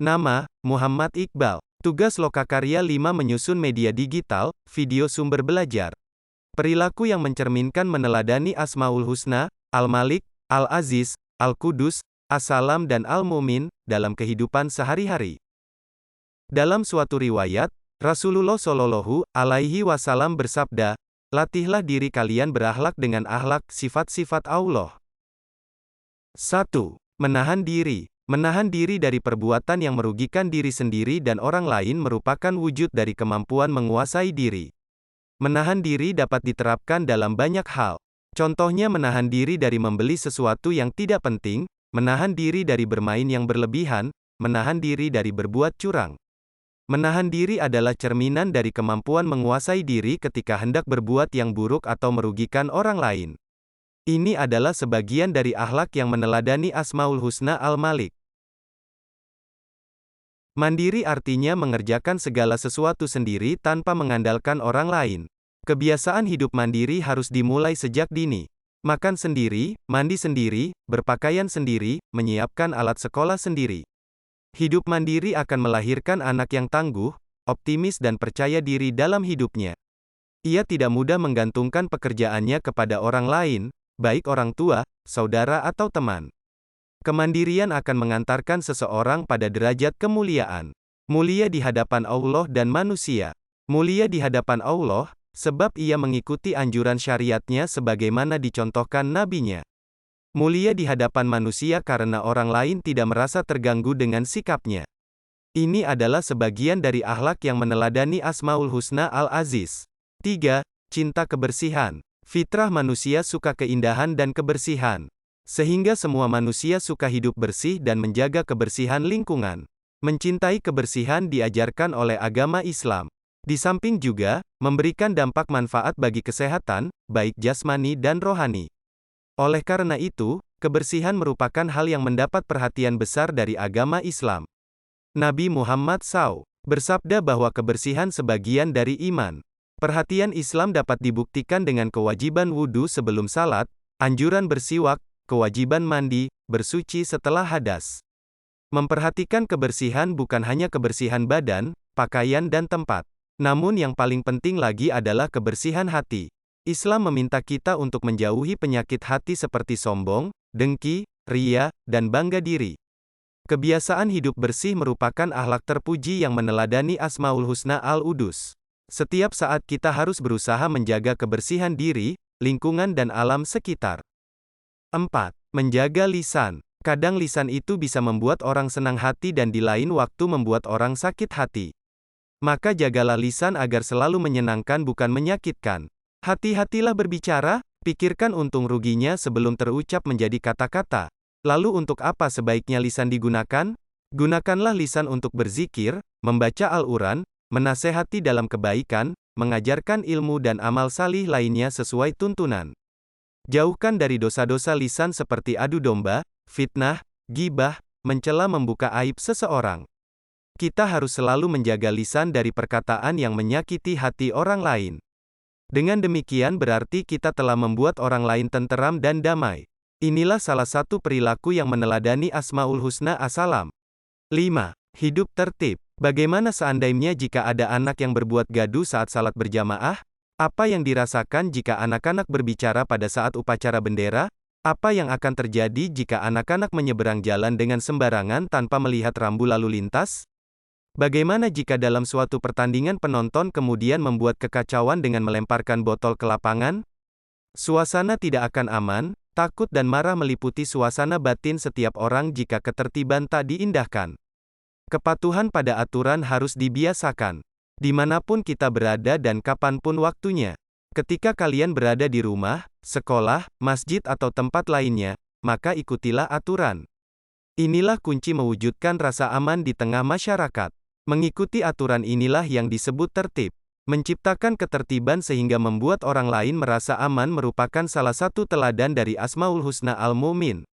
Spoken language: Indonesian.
Nama, Muhammad Iqbal. Tugas Lokakarya 5 menyusun media digital, video sumber belajar. Perilaku yang mencerminkan meneladani Asmaul Husna, Al-Malik, Al-Aziz, Al-Qudus, As-Salam dan Al-Mumin, dalam kehidupan sehari-hari. Dalam suatu riwayat, Rasulullah Shallallahu Alaihi Wasallam bersabda, latihlah diri kalian berakhlak dengan akhlak sifat-sifat Allah. 1. Menahan diri. Menahan diri dari perbuatan yang merugikan diri sendiri dan orang lain merupakan wujud dari kemampuan menguasai diri. Menahan diri dapat diterapkan dalam banyak hal. Contohnya menahan diri dari membeli sesuatu yang tidak penting, menahan diri dari bermain yang berlebihan, menahan diri dari berbuat curang. Menahan diri adalah cerminan dari kemampuan menguasai diri ketika hendak berbuat yang buruk atau merugikan orang lain. Ini adalah sebagian dari akhlak yang meneladani Asmaul Husna Al-Malik. Mandiri artinya mengerjakan segala sesuatu sendiri tanpa mengandalkan orang lain. Kebiasaan hidup mandiri harus dimulai sejak dini. Makan sendiri, mandi sendiri, berpakaian sendiri, menyiapkan alat sekolah sendiri. Hidup mandiri akan melahirkan anak yang tangguh, optimis dan percaya diri dalam hidupnya. Ia tidak mudah menggantungkan pekerjaannya kepada orang lain, baik orang tua, saudara atau teman. Kemandirian akan mengantarkan seseorang pada derajat kemuliaan. Mulia di hadapan Allah dan manusia. Mulia di hadapan Allah, sebab ia mengikuti anjuran syariatnya sebagaimana dicontohkan nabinya. Mulia di hadapan manusia karena orang lain tidak merasa terganggu dengan sikapnya. Ini adalah sebagian dari akhlak yang meneladani Asmaul Husna Al-Aziz. 3. Cinta kebersihan. Fitrah manusia suka keindahan dan kebersihan. Sehingga semua manusia suka hidup bersih dan menjaga kebersihan lingkungan. Mencintai kebersihan diajarkan oleh agama Islam. Di samping juga, memberikan dampak manfaat bagi kesehatan, baik jasmani dan rohani. Oleh karena itu, kebersihan merupakan hal yang mendapat perhatian besar dari agama Islam. Nabi Muhammad SAW bersabda bahwa kebersihan sebagian dari iman. Perhatian Islam dapat dibuktikan dengan kewajiban wudhu sebelum salat, anjuran bersiwak, kewajiban mandi, bersuci setelah hadas. Memperhatikan kebersihan bukan hanya kebersihan badan, pakaian dan tempat. Namun yang paling penting lagi adalah kebersihan hati. Islam meminta kita untuk menjauhi penyakit hati seperti sombong, dengki, ria, dan bangga diri. Kebiasaan hidup bersih merupakan akhlak terpuji yang meneladani Asmaul Husna Al-Qudus. Setiap saat kita harus berusaha menjaga kebersihan diri, lingkungan dan alam sekitar. 4. Menjaga lisan. Kadang lisan itu bisa membuat orang senang hati dan di lain waktu membuat orang sakit hati. Maka jagalah lisan agar selalu menyenangkan bukan menyakitkan. Hati-hatilah berbicara, pikirkan untung ruginya sebelum terucap menjadi kata-kata. Lalu untuk apa sebaiknya lisan digunakan? Gunakanlah lisan untuk berzikir, membaca Al-Quran, menasehati dalam kebaikan, mengajarkan ilmu dan amal salih lainnya sesuai tuntunan. Jauhkan dari dosa-dosa lisan seperti adu domba, fitnah, ghibah, mencela membuka aib seseorang. Kita harus selalu menjaga lisan dari perkataan yang menyakiti hati orang lain. Dengan demikian berarti kita telah membuat orang lain tenteram dan damai. Inilah salah satu perilaku yang meneladani Asmaul Husna As-Salam. 5. Hidup tertib. Bagaimana seandainya jika ada anak yang berbuat gaduh saat salat berjamaah? Apa yang dirasakan jika anak-anak berbicara pada saat upacara bendera? Apa yang akan terjadi jika anak-anak menyeberang jalan dengan sembarangan tanpa melihat rambu lalu lintas? Bagaimana jika dalam suatu pertandingan penonton kemudian membuat kekacauan dengan melemparkan botol ke lapangan? Suasana tidak akan aman, takut dan marah meliputi suasana batin setiap orang jika ketertiban tak diindahkan. Kepatuhan pada aturan harus dibiasakan. Dimanapun kita berada dan kapanpun waktunya. Ketika kalian berada di rumah, sekolah, masjid atau tempat lainnya, maka ikutilah aturan. Inilah kunci mewujudkan rasa aman di tengah masyarakat. Mengikuti aturan inilah yang disebut tertib. Menciptakan ketertiban sehingga membuat orang lain merasa aman merupakan salah satu teladan dari Asmaul Husna Al-Mumin.